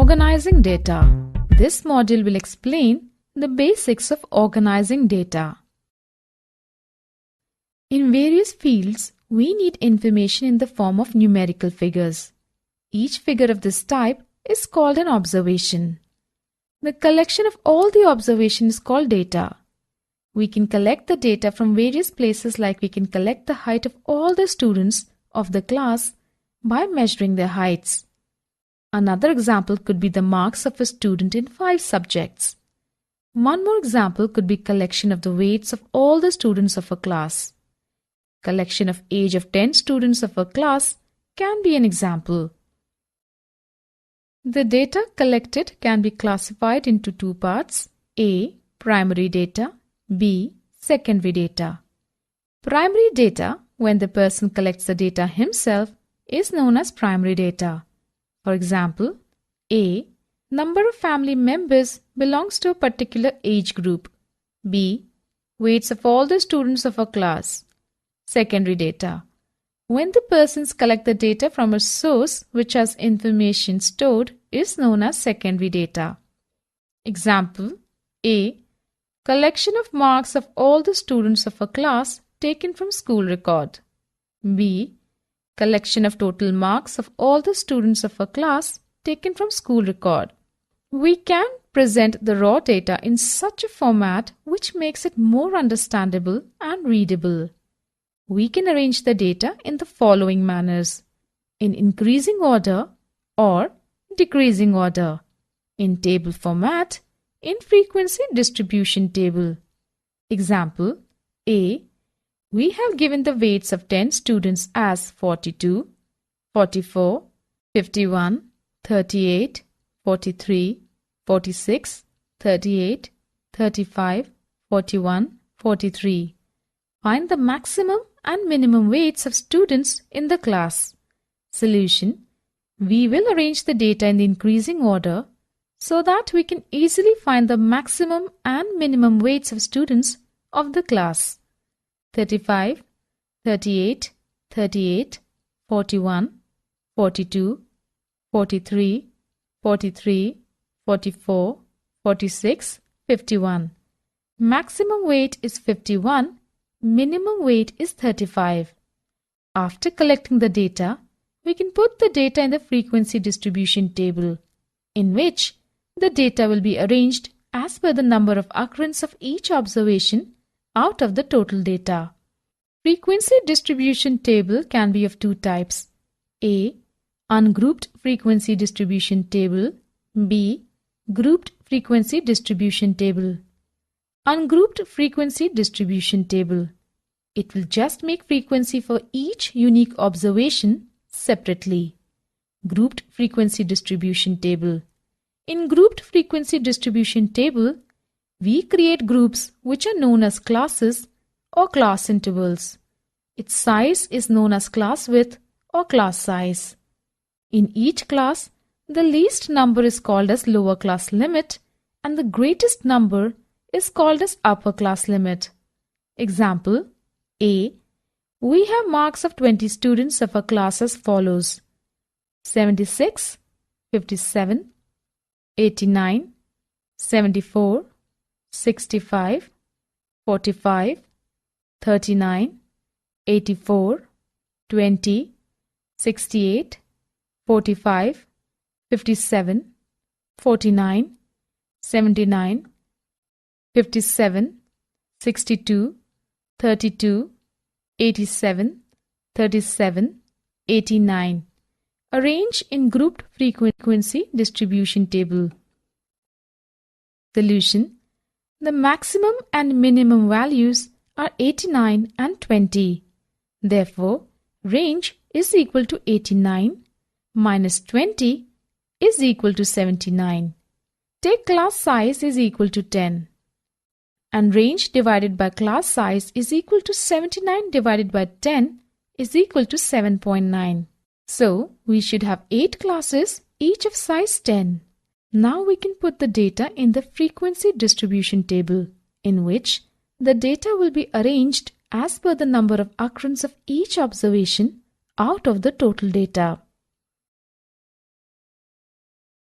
Organizing data. This module will explain the basics of organizing data. In various fields, we need information in the form of numerical figures. Each figure of this type is called an observation. The collection of all the observations is called data. We can collect the data from various places, like we can collect the height of all the students of the class by measuring their heights. Another example could be the marks of a student in 5 subjects. One more example could be collection of the weights of all the students of a class. Collection of age of 10 students of a class can be an example. The data collected can be classified into 2 parts: A. Primary data, B. Secondary data. Primary data, when the person collects the data himself, is known as primary data. For example, A. Number of family members belongs to a particular age group. B. Weights of all the students of a class. Secondary data. When the persons collect the data from a source which has information stored, is known as secondary data. Example: A. Collection of marks of all the students of a class taken from school record. B. Collection of total marks of all the students of a class taken from school record. We can present the raw data in such a format which makes it more understandable and readable. We can arrange the data in the following manners: in increasing order or decreasing order, in table format, in frequency distribution table. Example: A. We have given the weights of 10 students as 42, 44, 51, 38, 43, 46, 38, 35, 41, 43. Find the maximum and minimum weights of students in the class. Solution: we will arrange the data in the increasing order so that we can easily find the maximum and minimum weights of students of the class. 35, 38, 38, 41, 42, 43, 43, 44, 46, 51. Maximum weight is 51, minimum weight is 35. After collecting the data, we can put the data in the frequency distribution table, in which the data will be arranged as per the number of occurrence of each observation out of the total data. Frequency distribution table can be of 2 types: A. Ungrouped frequency distribution table, B. Grouped frequency distribution table. Ungrouped frequency distribution table. It will just make frequency for each unique observation separately. Grouped frequency distribution table. In grouped frequency distribution table, we create groups which are known as classes or class intervals. Its size is known as class width or class size. In each class, the least number is called as lower class limit and the greatest number is called as upper class limit. Example: A. We have marks of 20 students of a class as follows: 76, 57, 89, 74, 65, 45, 39, 84, 20, 68, 45, 57, 49, 79, 57, 62, 32, 87, 37, 89. Arrange in grouped frequency distribution table. Solution: the maximum and minimum values are 89 and 20. Therefore, range is equal to 89 minus 20 is equal to 79. Take class size is equal to 10. And range divided by class size is equal to 79 divided by 10 is equal to 7.9. So, we should have 8 classes, each of size 10. Now we can put the data in the frequency distribution table, in which the data will be arranged as per the number of occurrence of each observation out of the total data.